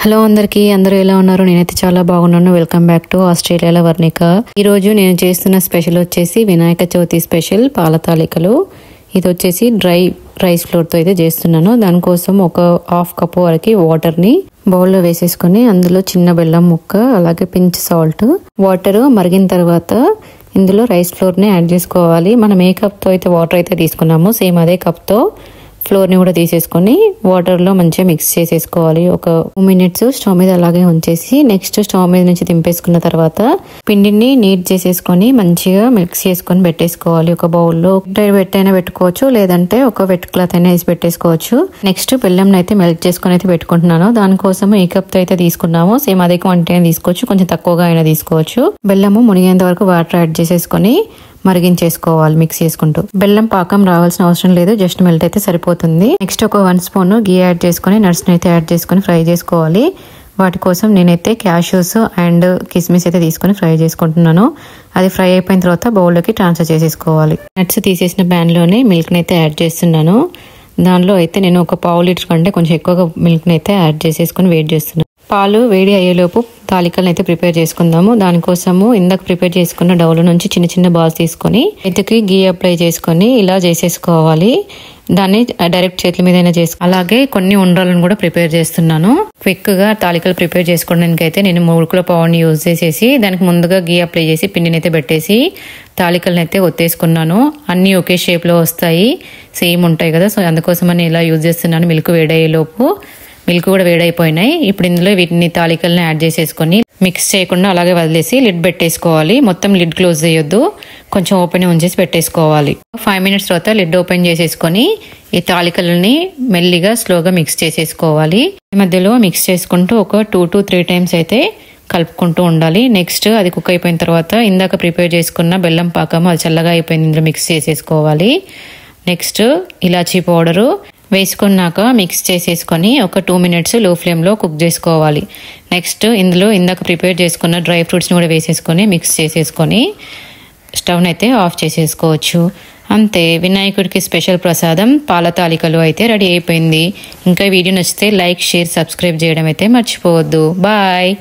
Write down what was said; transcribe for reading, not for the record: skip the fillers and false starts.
Hello అందరూ ఎలా ఉన్నారు? నేనైతే చాలా బాగున్నాను. వెల్కమ్ బ్యాక్ టు ఆస్ట్రేలియాలో వర్ణిక. ఈ రోజు నేను చేస్తున్న స్పెషల్ వచ్చేసి వినాయక చవితి స్పెషల్ పాల తాలికలు. ఇది వచ్చేసి డ్రై రైస్ ఫ్లోర్ తో అయితే చేస్తున్నాను. దానికోసం ఒక హాఫ్ కప్ వరకు వాటర్ ని బౌల్లో వేసేసుకొని అందులో చిన్న బెల్లం ముక్క, అలాగే పించ్ సాల్ట్, వాటర్ మరిగిన తర్వాత ఇందులో రైస్ ఫ్లోర్ ని యాడ్ చేసుకోవాలి. మనం ఏ కప్ తో అయితే వాటర్ అయితే తీసుకున్నామో సేమ్ అదే కప్ తో ఫ్లోర్ ని కూడా తీసేసుకొని వాటర్ లో మంచిగా మిక్స్ చేసేసుకోవాలి. ఒక 2 మినిట్స్ స్టవ్ మీద అలాగే ఉంచేసి నెక్స్ట్ స్టవ్ మీద నుంచి దింపేసుకున్న తర్వాత పిండిని నీట్ చేసేసుకొని మంచిగా మిక్స్ చేసుకొని పెట్టేసుకోవాలి. ఒక బౌల్లో వెట్ అయినా పెట్టుకోవచ్చు, లేదంటే ఒక వెట్ క్లాత్ అయినా వేసి పెట్టేసుకోవచ్చు. నెక్స్ట్ బెల్లం అయితే మెల్ట్ చేసుకొని అయితే పెట్టుకుంటున్నాను. దానికోసం ఏ కప్ తో అయితే తీసుకున్నామో సేమ్ అదే క్వాంటిటీ అయినా తీసుకోవచ్చు, కొంచెం తక్కువగా అయినా తీసుకోవచ్చు. బెల్లము మునిగేంత వరకు వాటర్ యాడ్ చేసేసుకొని మరిగించేసుకోవాలి మిక్స్ చేసుకుంటూ. బెల్లం పాకం రావాల్సిన అవసరం లేదు, జస్ట్ మెల్ట్ అయితే సరిపోతుంది. నెక్స్ట్ ఒక 1 స్పూన్ గీ యాడ్ చేసుకొని నట్స్ అయితే యాడ్ చేసుకొని ఫ్రై చేసుకోవాలి. వాటి కోసం నేనైతే క్యాష్యూస్ అండ్ కిస్మిస్ అయితే తీసుకొని ఫ్రై చేసుకుంటున్నాను. అది ఫ్రై అయిపోయిన తర్వాత బౌల్లోకి ట్రాన్స్ఫర్ చేసేసుకోవాలి. నట్స్ తీసేసిన ప్యాన్ లోనే మిల్క్ అయితే యాడ్ చేస్తున్నాను. దానిలో అయితే నేను ఒక 1/2 లీటర్ కంటే కొంచెం ఎక్కువగా మిల్క్ అయితే యాడ్ చేసేసుకొని వెయిట్ చేస్తున్నాను. పాలు వేడి అయ్యేలోపు తాలికలను అయితే ప్రిపేర్ చేసుకుందాము. దానికోసము ఇందాక ప్రిపేర్ చేసుకున్న డౌలో నుంచి చిన్న చిన్న బాల్స్ తీసుకొని ఎత్తుకి గీ అప్లై చేసుకొని ఇలా చేసేసుకోవాలి. దాన్ని డైరెక్ట్ చేతుల మీద అలాగే కొన్ని ఉండ్రాలను కూడా ప్రిపేర్ చేస్తున్నాను. క్విక్ గా తాలికలు ప్రిపేర్ చేసుకోవడానికి అయితే నేను మురుకుల పౌడర్ని యూజ్ చేసేసి దానికి ముందుగా గీ అప్లై చేసి పిండిని అయితే పెట్టేసి తాలికలను అయితే ఒత్తేసుకున్నాను. అన్ని ఒకే షేప్ లో వస్తాయి, సేమ్ ఉంటాయి కదా, సో అందుకోసమని ఇలా యూజ్ చేస్తున్నాను. మిల్క్ వేడయ్యేలోపు మిల్క్ కూడా వేడైపోయినాయి. ఇప్పుడు ఇందులో వీటిని తాలికలను యాడ్ చేసేసుకొని మిక్స్ చేయకుండా అలాగే వదిలేసి లిడ్ పెట్టేసుకోవాలి. మొత్తం లిడ్ క్లోజ్ చేయొద్దు, కొంచెం ఓపెన్ ఉంచేసి పెట్టేసుకోవాలి. 5 మినిట్స్ తర్వాత లిడ్ ఓపెన్ చేసేసుకొని ఈ తాలికలని మెల్లిగా స్లోగా మిక్స్ చేసేసుకోవాలి. ఈ మధ్యలో మిక్స్ చేసుకుంటూ ఒక 2 to 3 టైమ్స్ అయితే కలుపుకుంటూ ఉండాలి. నెక్స్ట్ అది కుక్ అయిపోయిన తర్వాత ఇందాక ప్రిపేర్ చేసుకున్న బెల్లం పాకం అది చల్లగా అయిపోయింది, ఇందులో మిక్స్ చేసేసుకోవాలి. నెక్స్ట్ ఇలాచీ పౌడరు వేసుకున్నాక మిక్స్ చేసేసుకొని ఒక 2 మినిట్స్ లో ఫ్లేమ్లో కుక్ చేసుకోవాలి. నెక్స్ట్ ఇందులో ఇందాక ప్రిపేర్ చేసుకున్న డ్రై ఫ్రూట్స్ని కూడా వేసేసుకొని మిక్స్ చేసేసుకొని స్టవ్ని అయితే ఆఫ్ చేసేసుకోవచ్చు. అంతే, వినాయకుడికి స్పెషల్ ప్రసాదం పాల తాలికలు అయితే రెడీ అయిపోయింది. ఇంకా వీడియో నచ్చితే లైక్, షేర్, సబ్స్క్రైబ్ చేయడం అయితే మర్చిపోవద్దు. బాయ్.